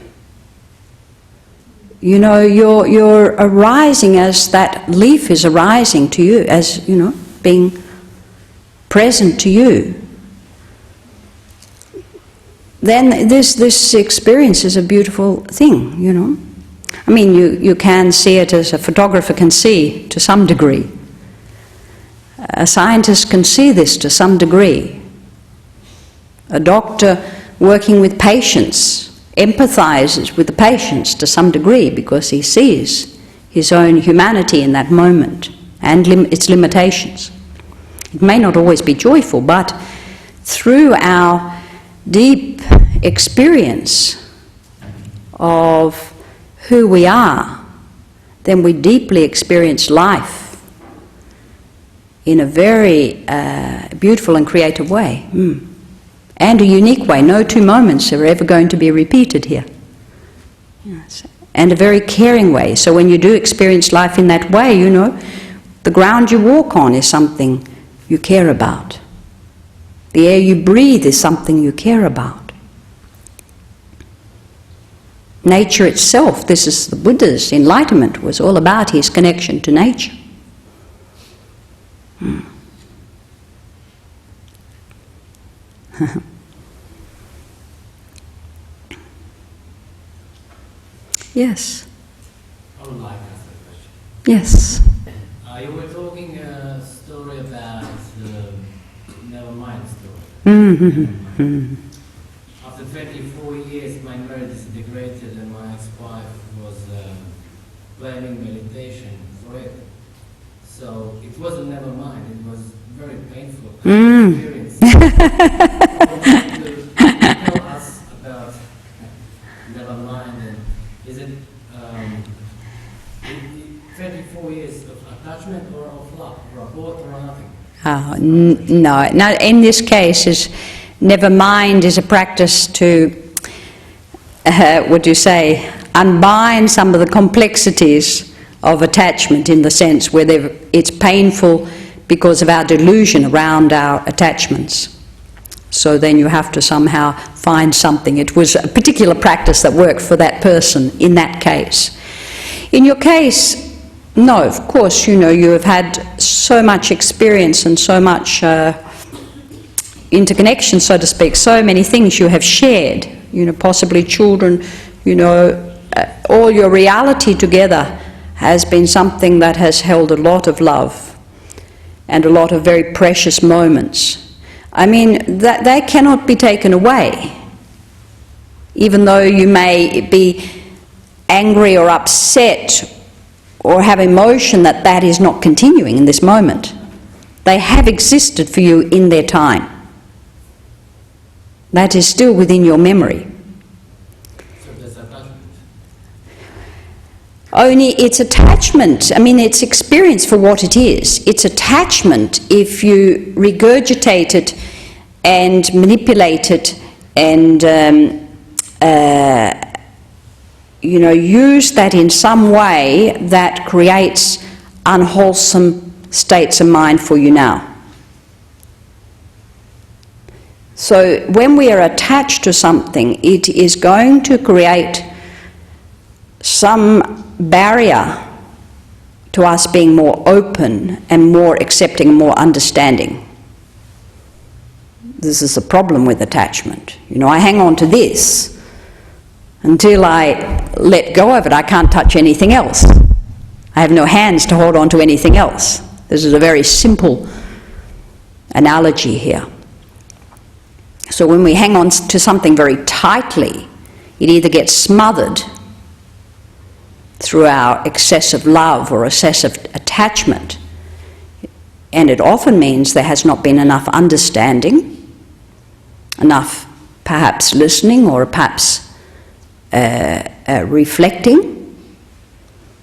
you're arising as that leaf is arising to you, as, being present to you, then this experience is a beautiful thing, I mean, you can see it as a photographer can see to some degree. A scientist can see this to some degree. A doctor working with patients empathizes with the patients to some degree because he sees his own humanity in that moment and its limitations. It may not always be joyful, but through our deep experience of who we are, then we deeply experience life in a very beautiful and creative way. And a unique way. No two moments are ever going to be repeated here. Yes. And a very caring way. So when you do experience life in that way, you know, the ground you walk on is something you care about. The air you breathe is something you care about. Nature itself, this is the Buddha's enlightenment, was all about his connection to nature. I Yes. would like to ask a question. Yes. You were talking a story about Nevermind story. After 24 years, my marriage disintegrated and my ex-wife was blaming meditation for it. So it wasn't Nevermind, it was very painful experience. I would like to tell us about Nevermind, and is it 24 years of attachment or of love, or both or nothing? No. Now, in this case, Nevermind is a practice to, unbind some of the complexities of attachment, in the sense where it's painful because of our delusion around our attachments. So then you have to somehow find something. It was a particular practice that worked for that person in that case. In your case, no, of course, you know, you have had so much experience and so much interconnection, so to speak, so many things you have shared, you know, possibly children, you know, all your reality together has been something that has held a lot of love and a lot of very precious moments. I mean, that they cannot be taken away, even though you may be angry or upset or have emotion that is not continuing in this moment. They have existed for you in their time. That is still within your memory. So there's attachment? Only it's attachment, I mean, it's experience for what it is. It's attachment if you regurgitate it and manipulate it and you know, use that in some way that creates unwholesome states of mind for you now. So when we are attached to something, it is going to create some barrier to us being more open and more accepting and more understanding. This is a problem with attachment. You know, I hang on to this. Until I let go of it, I can't touch anything else. I have no hands to hold on to anything else. This is a very simple analogy here. So when we hang on to something very tightly, it either gets smothered through our excessive love or excessive attachment, and it often means there has not been enough understanding, enough perhaps listening or perhaps reflecting.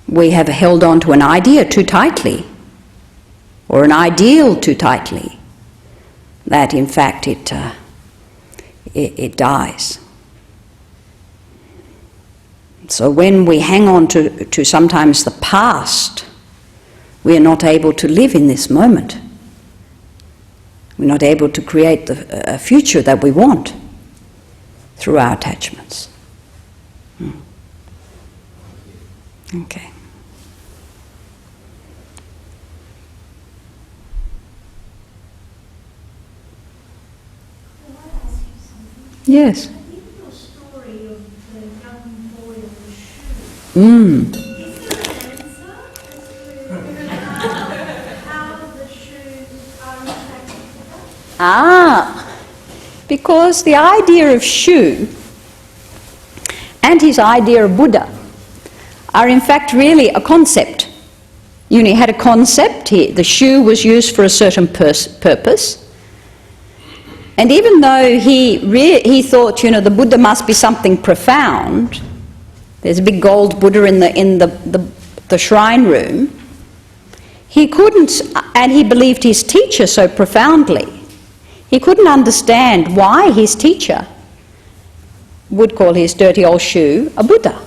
We have held on to an idea too tightly, or an ideal too tightly, that in fact it dies. So when we hang on to sometimes the past, we are not able to live in this moment. We're not able to create a future that we want through our attachments. Okay. Can I ask you something? Yes. I think your story of the young boy on the shoe, Mm. is there an answer as to how the shoes are impacted to that? Because the idea of Shu and his idea of Buddha are in fact really a concept. You know, he had a concept, the shoe was used for a certain purpose. And even though he thought, you know, the Buddha must be something profound, there's a big gold Buddha in the the shrine room, he couldn't, and he believed his teacher so profoundly, he couldn't understand why his teacher would call his dirty old shoe a Buddha.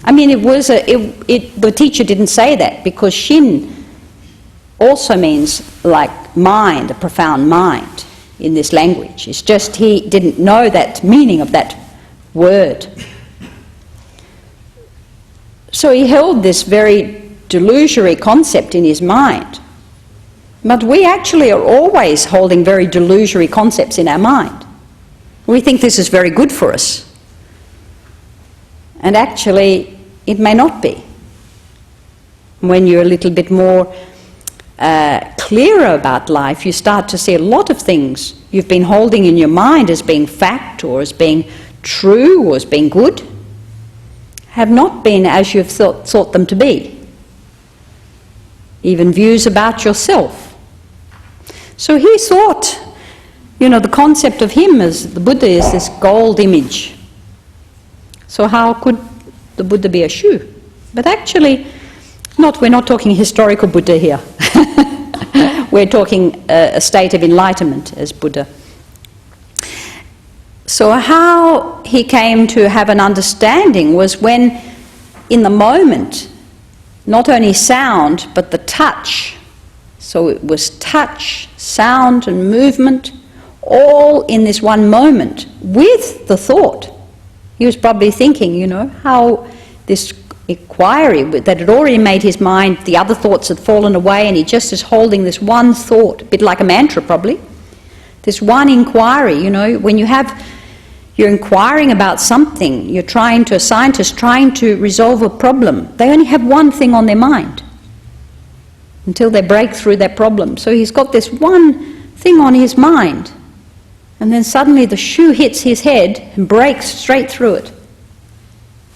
I mean, the teacher didn't say that, because Shin also means like mind, a profound mind in this language. It's just he didn't know that meaning of that word. So he held this very delusory concept in his mind. But we actually are always holding very delusory concepts in our mind. We think this is very good for us. And actually, it may not be. When you're a little bit more clearer about life, you start to see a lot of things you've been holding in your mind as being fact, or as being true, or as being good, have not been as you've thought them to be. Even views about yourself. So he thought, the concept of him as the Buddha is this gold image. So how could the Buddha be a shoe? But actually, we're not talking historical Buddha here. We're talking a state of enlightenment as Buddha. So how he came to have an understanding was when, in the moment, not only sound, but the touch. So it was touch, sound and movement, all in this one moment, with the thought. He was probably thinking, how this inquiry that had already made his mind, the other thoughts had fallen away, and he just is holding this one thought, a bit like a mantra probably. This one inquiry, when you're inquiring about something, a scientist trying to resolve a problem, they only have one thing on their mind until they break through that problem. So he's got this one thing on his mind, and then suddenly the shoe hits his head and breaks straight through it.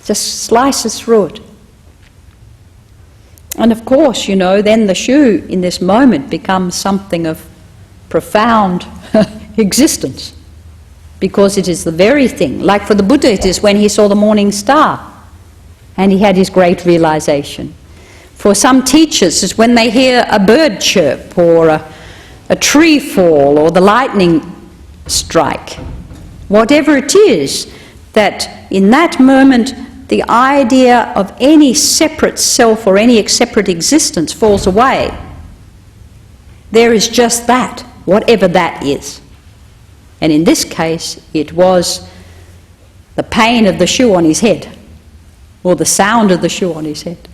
Just slices through it. And of course, then the shoe in this moment becomes something of profound existence. Because it is the very thing. Like for the Buddha, it is when he saw the morning star and he had his great realization. For some teachers, it's when they hear a bird chirp or a tree fall or the lightning strike. Whatever it is, that in that moment the idea of any separate self or any separate existence falls away. There is just that, whatever that is. And in this case, it was the pain of the shoe on his head, or the sound of the shoe on his head.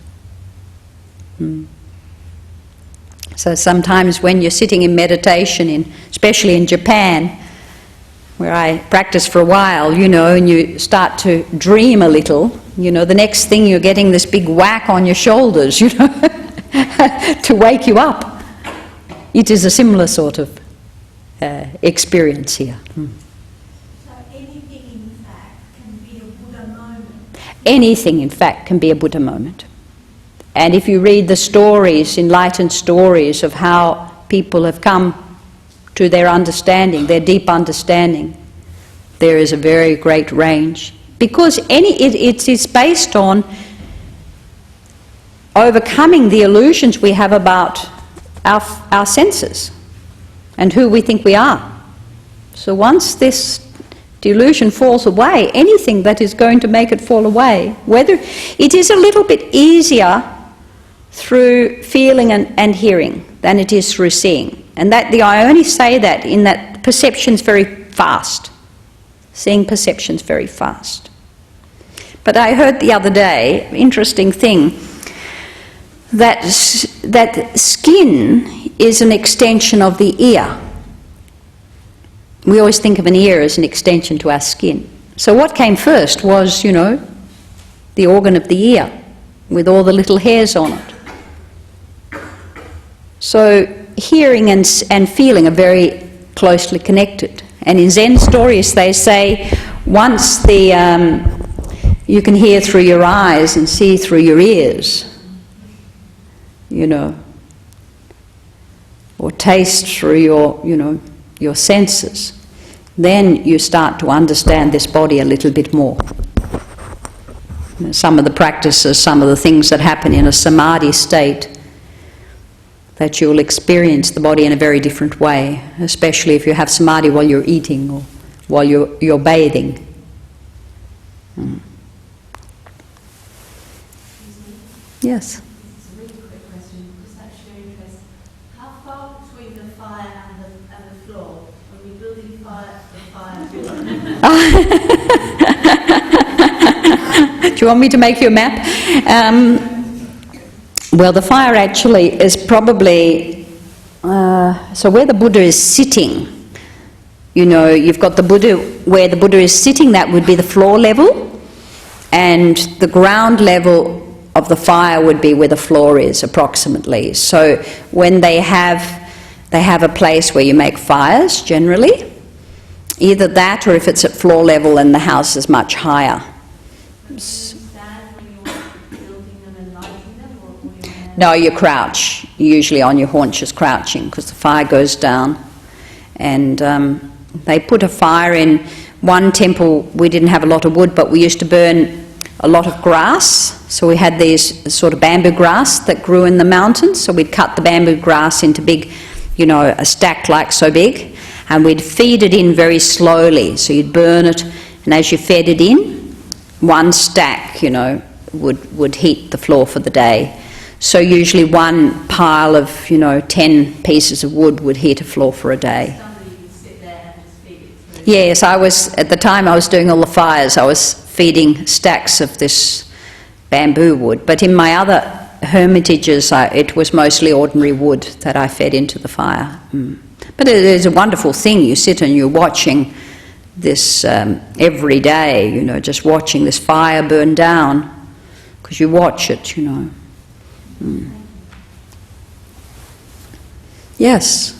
So sometimes when you're sitting in meditation, especially in Japan, where I practiced for a while, and you start to dream a little, the next thing you're getting this big whack on your shoulders, to wake you up. It is a similar sort of experience here. So anything in fact can be a Buddha moment? Anything in fact can be a Buddha moment. And if you read the stories, enlightened stories of how people have come to their understanding, their deep understanding, there is a very great range. Because it is based on overcoming the illusions we have about our senses and who we think we are. So once this delusion falls away, anything that is going to make it fall away, whether it is a little bit easier through feeling and hearing than it is through seeing. And I only say that in that perception's very fast. Seeing perception's very fast. But I heard the other day, interesting thing, that skin is an extension of the ear. We always think of an ear as an extension to our skin. So what came first was, the organ of the ear, with all the little hairs on it. So hearing and feeling are very closely connected. And in Zen stories they say once you can hear through your eyes and see through your ears, or taste through your senses, then you start to understand this body a little bit more. some of the practices, some of the things that happen in a samadhi state, that you'll experience the body in a very different way, especially if you have samadhi while you're eating or while you're bathing. Yes? It's a really quick question, because that's your interest. How far between the fire and the floor? When you're building the fire? Do you want me to make you a map? Well, the fire actually is probably, so where the Buddha is sitting, you know, you've got the Buddha, where the Buddha is sitting, that would be the floor level, and the ground level of the fire would be where the floor is, approximately. So when they have a place where you make fires, generally, either that or if it's at floor level and the house is much higher. No, you crouch, usually on your haunches crouching, because the fire goes down. And they put a fire in one temple. We didn't have a lot of wood, but we used to burn a lot of grass. So we had these sort of bamboo grass that grew in the mountains. So we'd cut the bamboo grass into big, you know, a stack like so big, and we'd feed it in very slowly. So you'd burn it, and as you fed it in, one stack, you know, would heat the floor for the day. So usually one pile of, you know, 10 pieces of wood would heat a floor for a day. Somebody can sit there and just feed it through. Yes, at the time I was doing all the fires, I was feeding stacks of this bamboo wood. But in my other hermitages, it was mostly ordinary wood that I fed into the fire. But it is a wonderful thing. You sit and you're watching this every day, you know, just watching this fire burn down, because you watch it, you know. Yes.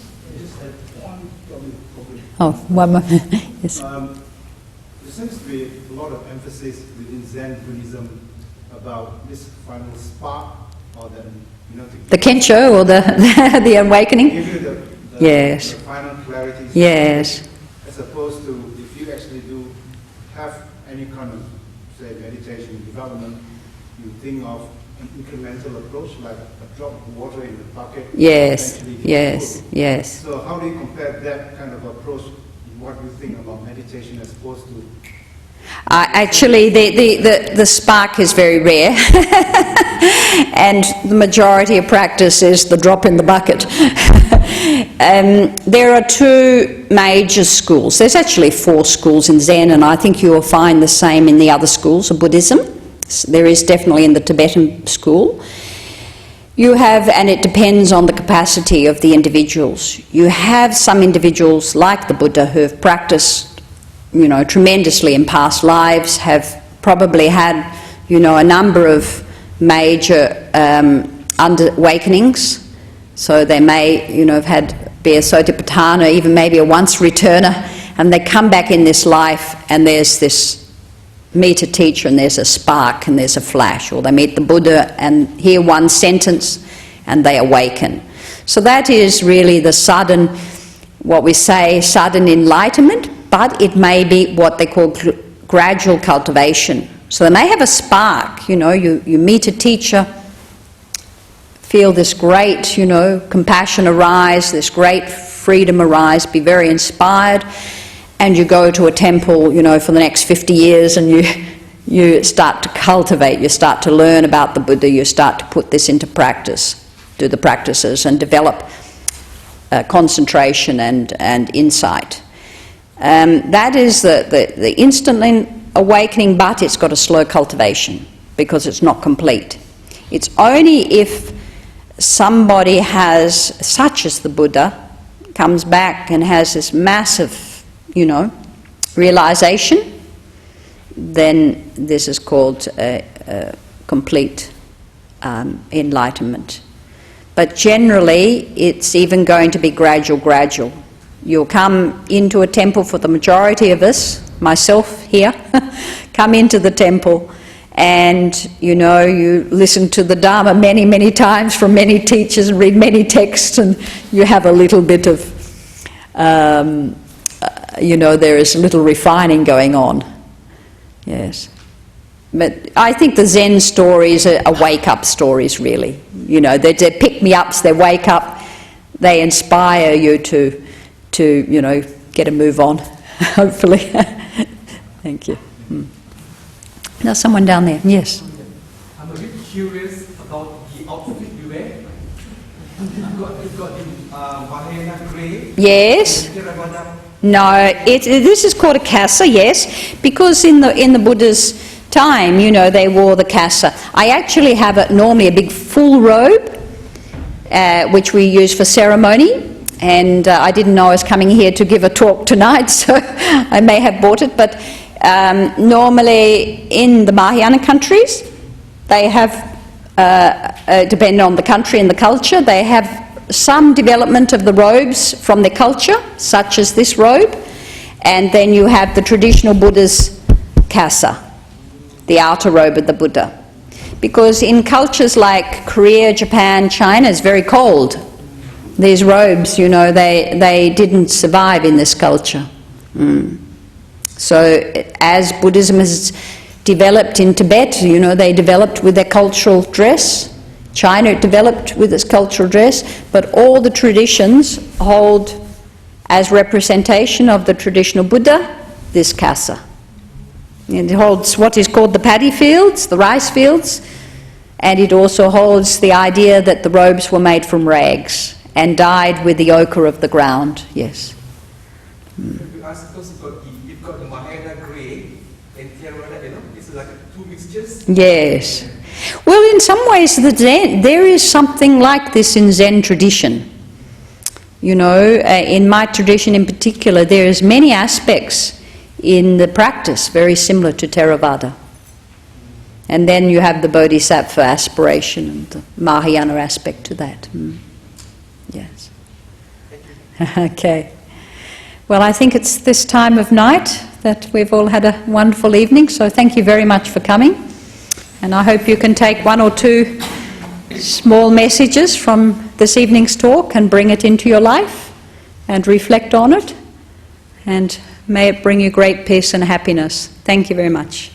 Oh, one more. Yes. There seems to be a lot of emphasis within Zen Buddhism about this final spark, or the Kensho, or the awakening. Give you the Yes. the final clarity. Yes. As opposed to if you actually do have any kind of, say, meditation development, you think of an incremental approach, like a drop of water in the bucket. Yes. eventually Yes. full. Yes. So how do you compare that kind of approach in what you think about meditation as opposed to? Actually, the spark is very rare, and the majority of practice is the drop in the bucket. There are two major schools. There's actually 4 schools in Zen, and I think you will find the same in the other schools of Buddhism. There is definitely in the Tibetan school. You have, and it depends on the capacity of the individuals. You have some individuals like the Buddha who have practiced, you know, tremendously in past lives, have probably had, you know, a number of major awakenings. So they may, you know, be a Sotipatthana, even maybe a once returner, and they come back in this life and there's this meet a teacher and there's a spark and there's a flash, or they meet the Buddha and hear one sentence and they awaken. So that is really the sudden, what we say, sudden enlightenment, but it may be what they call gradual cultivation. So they may have a spark, you know, you meet a teacher, feel this great, you know, compassion arise, this great freedom arise, be very inspired, and you go to a temple, you know, for the next 50 years and you start to cultivate, you start to learn about the Buddha, you start to put this into practice, do the practices and develop concentration and insight. That is the instant awakening, but it's got a slow cultivation because it's not complete. It's only if somebody has, such as the Buddha, comes back and has this massive, you know, realization, then this is called complete enlightenment. But generally, it's even going to be gradual. You'll come into a temple, for the majority of us, myself here, come into the temple and, you know, you listen to the Dharma many, many times from many teachers and read many texts, and you have a little bit of, you know, there is a little refining going on. Yes. But I think the Zen stories are wake-up stories, really. You know, they're pick-me-ups, they wake up, they inspire you to you know, get a move on, hopefully. Thank you. There's someone down there, yes. I'm a bit curious about the outfit you wear. You've got the Mahayana grey. Yes. No, this is called a kasa, yes, because in the Buddha's time, you know, they wore the kasa. I actually have normally a big full robe, which we use for ceremony, and I didn't know I was coming here to give a talk tonight, so I may have bought it, but normally in the Mahayana countries, they have, depending on the country and the culture, they have some development of the robes from their culture, such as this robe, and then you have the traditional Buddha's kasa, the outer robe of the Buddha. Because in cultures like Korea, Japan, China, it's very cold. These robes, you know, they didn't survive in this culture. So as Buddhism has developed in Tibet, you know, they developed with their cultural dress. China developed with its cultural dress, but all the traditions hold as representation of the traditional Buddha this kasa. It holds what is called the paddy fields, the rice fields, and it also holds the idea that the robes were made from rags and dyed with the ochre of the ground, yes. You've got the Mahayana grey and Theravada, you know, it's like two mixtures. Yes. Well, in some ways, there is something like this in Zen tradition. You know, in my tradition in particular, there is many aspects in the practice very similar to Theravada. And then you have the Bodhisattva aspiration and the Mahayana aspect to that. Yes. Okay. Well, I think it's this time of night that we've all had a wonderful evening, so thank you very much for coming. And I hope you can take one or two small messages from this evening's talk and bring it into your life and reflect on it. And may it bring you great peace and happiness. Thank you very much.